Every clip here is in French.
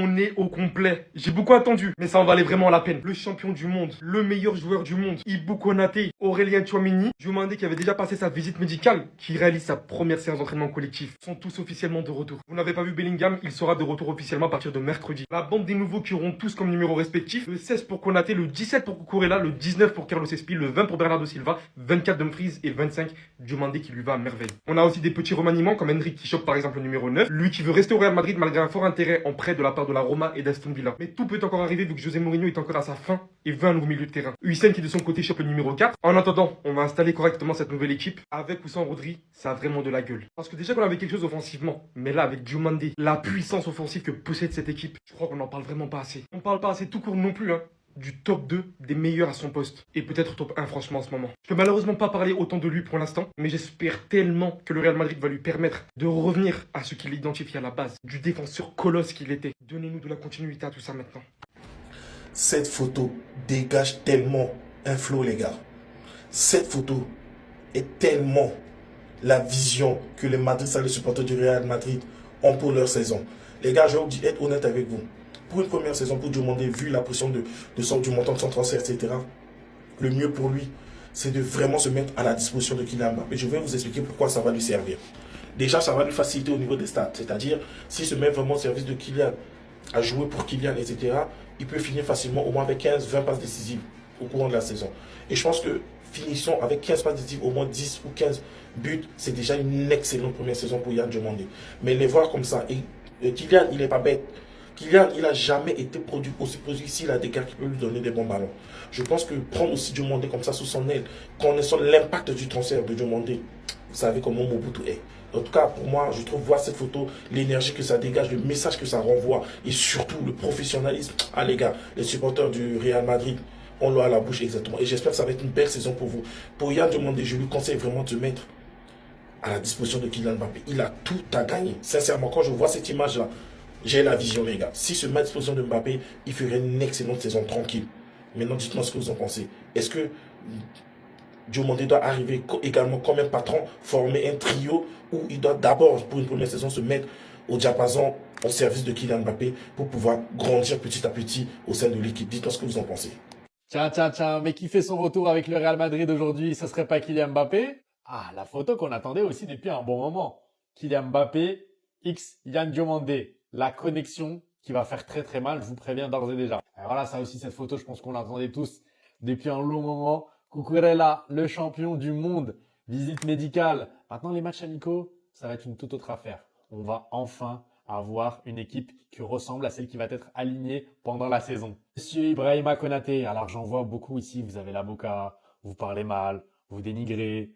on est au complet. J'ai beaucoup attendu, mais ça en valait vraiment la peine. Le champion du monde, le meilleur joueur du monde, Ibou Konaté, Aurélien Tchouameni, Diomandé qui avait déjà passé sa visite médicale, qui réalise sa première séance d'entraînement collectif, sont tous officiellement de retour. Vous n'avez pas vu Bellingham, il sera de retour officiellement à partir de mercredi. La bande des nouveaux qui auront tous comme numéro respectif, le 16 pour Konaté, le 17 pour Cucurella, le 19 pour Carlos Espi, le 20 pour Bernardo Silva, 24 Dumfries et 25 Diomandé qui lui va à merveille. On a aussi des petits remaniements comme Henrik qui chope par exemple le numéro 9, lui qui veut rester au Real Madrid malgré un fort intérêt en prêt de la part de la Roma et d'Aston Villa. Mais tout peut encore arriver vu que José Mourinho est encore à sa fin et veut un nouveau milieu de terrain. Hussein qui de son côté chope le numéro 4. En attendant, on va installer correctement cette nouvelle équipe. Avec ou sans Rodri, ça a vraiment de la gueule. Parce que déjà qu'on avait quelque chose offensivement, mais là avec Diomandé, la puissance offensive que possède cette équipe, je crois qu'on n'en parle vraiment pas assez. On parle pas assez tout court non plus, hein. Du top 2 des meilleurs à son poste. Et peut-être top 1 franchement en ce moment. Je peux malheureusement pas parler autant de lui pour l'instant, mais j'espère tellement que le Real Madrid va lui permettre de revenir à ce qu'il identifie à la base, du défenseur colosse qu'il était. Donnez-nous de la continuité à tout ça maintenant. Cette photo dégage tellement un flow, les gars. Cette photo est tellement la vision que les Madrid, les supporters du Real Madrid ont pour leur saison. Les gars, je vais être honnête avec vous. Pour une première saison, pour Diomandé, vu la pression du montant de son transfert, etc., le mieux pour lui, c'est de vraiment se mettre à la disposition de Kylian Mbappé. Je vais vous expliquer pourquoi ça va lui servir. Déjà, ça va lui faciliter au niveau des stats. C'est-à-dire, s'il se met vraiment au service de Kylian, à jouer pour Kylian, etc., il peut finir facilement au moins avec 15-20 passes décisives au courant de la saison. Et je pense que finissons avec 15 passes décisives, au moins 10 ou 15 buts, c'est déjà une excellente première saison pour Yann Diomandé. Mais les voir comme ça, et Kylian, il n'est pas bête. Kylian, il n'a jamais été aussi produit s'il a des gars qui peuvent lui donner des bons ballons. Je pense que prendre aussi Diomandé comme ça sous son aile, connaissant l'impact du transfert de Diomandé, vous savez comment Mobutu est. En tout cas, pour moi, je trouve voir cette photo, l'énergie que ça dégage, le message que ça renvoie et surtout le professionnalisme. Ah les gars, les supporters du Real Madrid, on l'a à la bouche exactement. Et j'espère que ça va être une belle saison pour vous. Pour Yann Diomandé, je lui conseille vraiment de se mettre à la disposition de Kylian Mbappé. Il a tout à gagner. Sincèrement, quand je vois cette image-là, j'ai la vision, les gars. Si se met à disposition de Mbappé, il ferait une excellente saison tranquille. Maintenant, dites-moi ce que vous en pensez. Est-ce que Diomandé doit arriver également comme un patron, former un trio, ou il doit d'abord, pour une première saison, se mettre au diapason, au service de Kylian Mbappé, pour pouvoir grandir petit à petit au sein de l'équipe? Dites-moi ce que vous en pensez. Tiens, mais qui fait son retour avec le Real Madrid aujourd'hui, ce serait pas Kylian Mbappé? Ah, la photo qu'on attendait aussi depuis un bon moment. Kylian Mbappé, X Yann Diomandé. La connexion qui va faire très très mal, je vous préviens d'ores et déjà. Alors voilà, ça aussi, cette photo, je pense qu'on l'attendait tous depuis un long moment. Cucurella, le champion du monde, visite médicale. Maintenant, les matchs amicaux, ça va être une toute autre affaire. On va enfin avoir une équipe qui ressemble à celle qui va être alignée pendant la saison. Monsieur Ibrahima Konaté, alors j'en vois beaucoup ici, vous avez la boca, vous parlez mal, vous dénigrez.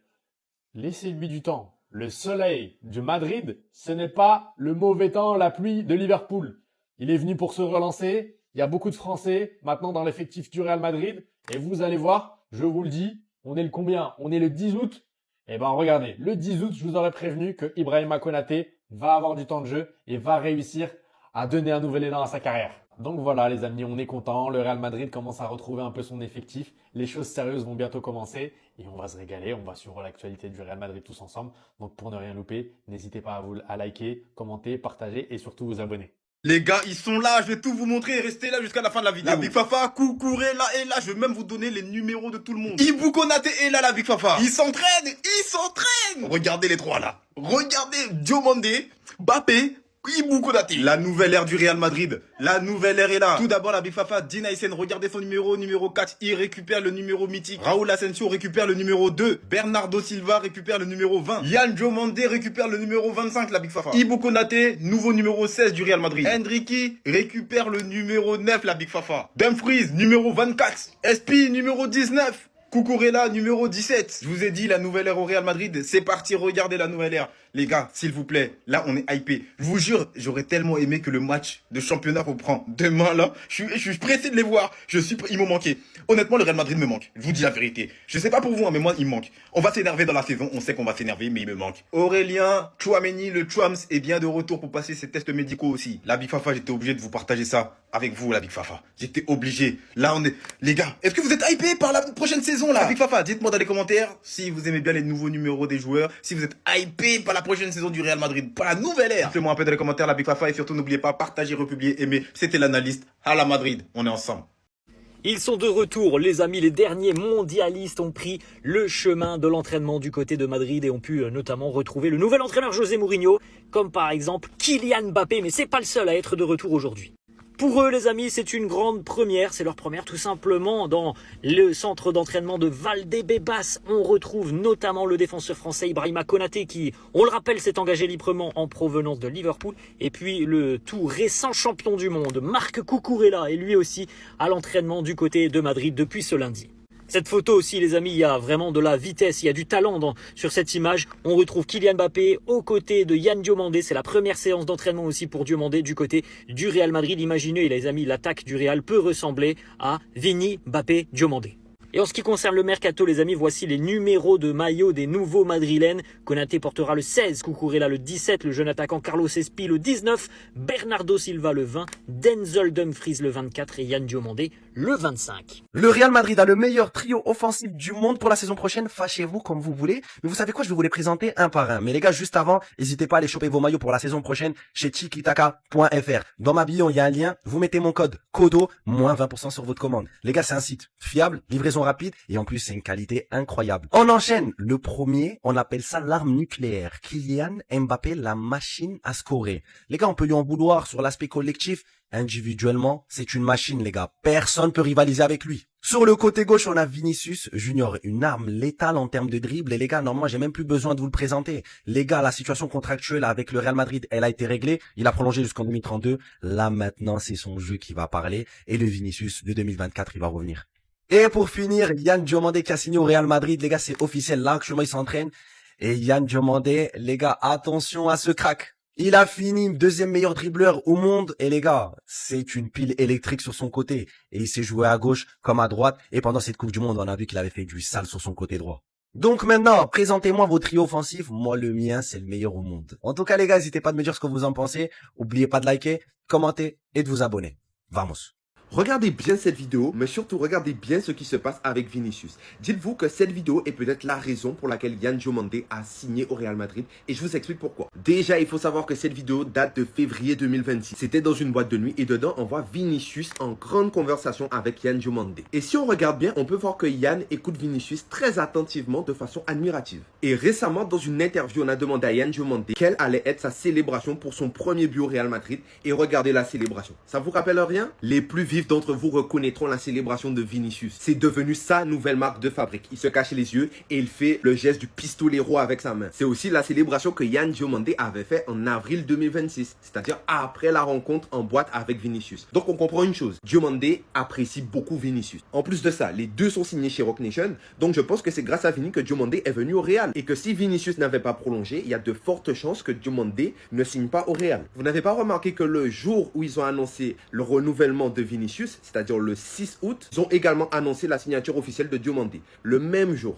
Laissez-lui du temps. Le soleil du Madrid, ce n'est pas le mauvais temps, la pluie de Liverpool. Il est venu pour se relancer. Il y a beaucoup de Français maintenant dans l'effectif du Real Madrid. Et vous allez voir, je vous le dis, on est le combien? On est le 10 août. Eh ben regardez, le 10 août, je vous aurais prévenu que Ibrahima Konaté va avoir du temps de jeu et va réussir à donner un nouvel élan à sa carrière. Donc voilà les amis, on est content. Le Real Madrid commence à retrouver un peu son effectif. Les choses sérieuses vont bientôt commencer et on va se régaler. On va suivre l'actualité du Real Madrid tous ensemble. Donc pour ne rien louper, n'hésitez pas à liker, commenter, partager et surtout vous abonner. Les gars, ils sont là, je vais tout vous montrer, restez là jusqu'à la fin de la vidéo. La Big Fafa, Cucurella est là, je vais même vous donner les numéros de tout le monde. Ibou Konaté est là, la Big Fafa. Ils s'entraînent. Regardez les trois là. Regardez Diomandé, Mbappé, Ibou Konaté. La nouvelle ère du Real Madrid. La nouvelle ère est là. Tout d'abord, la Big Fafa, Dina Hyssen, regardez son numéro 4. Il récupère le numéro mythique. Raúl Asensio récupère le numéro 2. Bernardo Silva récupère le numéro 20. Yann Diomandé récupère le numéro 25, la Big Fafa. Ibou Konaté, nouveau numéro 16 du Real Madrid. Henrique récupère le numéro 9, la Big Fafa. Dumfries, numéro 24. Espi, numéro 19. Cucurella, numéro 17. Je vous ai dit, la nouvelle ère au Real Madrid. C'est parti, regardez la nouvelle ère. Les gars, s'il vous plaît, là, on est hypé. Je vous jure, j'aurais tellement aimé que le match de championnat reprend demain, là. Je suis pressé de les voir. Ils m'ont manqué. Honnêtement, le Real Madrid me manque. Je vous dis la vérité. Je sais pas pour vous, hein, mais moi, il me manque. On va s'énerver dans la saison. On sait qu'on va s'énerver, mais il me manque. Aurélien Tchouameni, le Chouams, est bien de retour pour passer ses tests médicaux aussi. La Big Fafa, j'étais obligé de vous partager ça avec vous, la Big Fafa. J'étais obligé. Là, on est... Les gars, est-ce que vous êtes hypés par la prochaine saison, là? La Big Fafa, dites-moi dans les commentaires si vous aimez bien les nouveaux numéros des joueurs, si vous êtes hypés par la la prochaine saison du Real Madrid, pas la nouvelle ère. Faites-moi un peu dans les commentaires la Big Fafa et surtout n'oubliez pas, partagez, republier, aimer. C'était l'analyste à la Madrid. On est ensemble. Ils sont de retour, les amis. Les derniers mondialistes ont pris le chemin de l'entraînement du côté de Madrid et ont pu notamment retrouver le nouvel entraîneur José Mourinho, comme par exemple Kylian Mbappé, mais c'est pas le seul à être de retour aujourd'hui. Pour eux, les amis, c'est une grande première. C'est leur première tout simplement dans le centre d'entraînement de Valdebebas. On retrouve notamment le défenseur français Ibrahima Konaté qui, on le rappelle, s'est engagé librement en provenance de Liverpool. Et puis le tout récent champion du monde, Marc Cucurella, est lui aussi à l'entraînement du côté de Madrid depuis ce lundi. Cette photo aussi, les amis, il y a vraiment de la vitesse, il y a du talent sur cette image. On retrouve Kylian Mbappé aux côtés de Yann Diomandé. C'est la première séance d'entraînement aussi pour Diomandé du côté du Real Madrid. Imaginez, les amis, l'attaque du Real peut ressembler à Vini, Mbappé, Diomandé. Et en ce qui concerne le mercato, les amis, voici les numéros de maillot des nouveaux madrilènes. Konaté portera le 16, Cucurella le 17, le jeune attaquant Carlos Espi le 19, Bernardo Silva le 20, Denzel Dumfries le 24 et Yann Diomandé le 25. Le Real Madrid a le meilleur trio offensif du monde pour la saison prochaine. Fâchez-vous comme vous voulez. Mais vous savez quoi, je vais vous les présenter un par un. Mais les gars, juste avant, n'hésitez pas à aller choper vos maillots pour la saison prochaine chez tikitaka.fr. Dans ma bio, il y a un lien. Vous mettez mon code CODO, moins 20% sur votre commande. Les gars, c'est un site fiable, livraison rapide et en plus, c'est une qualité incroyable. On enchaîne. Le premier, on appelle ça l'arme nucléaire. Kylian Mbappé, la machine à scorer. Les gars, on peut lui en vouloir sur l'aspect collectif. Individuellement, c'est une machine, les gars. Personne peut rivaliser avec lui. Sur le côté gauche, on a Vinicius Junior, une arme létale en termes de dribble. Et les gars, normalement, j'ai même plus besoin de vous le présenter. Les gars, la situation contractuelle avec le Real Madrid, elle a été réglée. Il a prolongé jusqu'en 2032. Là, maintenant, c'est son jeu qui va parler. Et le Vinicius de 2024, il va revenir. Et pour finir, Yann Diomandé qui a signé au Real Madrid. Les gars, c'est officiel. Là, actuellement, il s'entraîne. Et Yann Diomandé, les gars, attention à ce crack. Il a fini deuxième meilleur dribbleur au monde. Et les gars, c'est une pile électrique sur son côté. Et il s'est joué à gauche comme à droite. Et pendant cette Coupe du Monde, on a vu qu'il avait fait du sale sur son côté droit. Donc maintenant, présentez-moi vos trios offensifs. Moi, le mien, c'est le meilleur au monde. En tout cas, les gars, n'hésitez pas de me dire ce que vous en pensez. Oubliez pas de liker, commenter et de vous abonner. Vamos. Regardez bien cette vidéo, mais surtout regardez bien ce qui se passe avec Vinicius. Dites-vous que cette vidéo est peut-être la raison pour laquelle Yann Diomandé a signé au Real Madrid et je vous explique pourquoi. Déjà, il faut savoir que cette vidéo date de février 2026. C'était dans une boîte de nuit et dedans, on voit Vinicius en grande conversation avec Yann Diomandé. Et si on regarde bien, on peut voir que Yann écoute Vinicius très attentivement de façon admirative. Et récemment, dans une interview, on a demandé à Yann Diomandé quelle allait être sa célébration pour son premier but au Real Madrid et regardez la célébration. Ça vous rappelle rien? Les plus vifs d'entre vous reconnaîtront la célébration de Vinicius. C'est devenu sa nouvelle marque de fabrique. Il se cache les yeux et il fait le geste du pistolero avec sa main. C'est aussi la célébration que Yann Diomandé avait fait en avril 2026, c'est-à-dire après la rencontre en boîte avec Vinicius. Donc on comprend une chose, Diomandé apprécie beaucoup Vinicius. En plus de ça, les deux sont signés chez Roc Nation, donc je pense que c'est grâce à Vini que Diomandé est venu au Real. Et que si Vinicius n'avait pas prolongé, il y a de fortes chances que Diomandé ne signe pas au Real. Vous n'avez pas remarqué que le jour où ils ont annoncé le renouvellement de Vinicius, c'est-à-dire le 6 août, ils ont également annoncé la signature officielle de Diomandé, le même jour.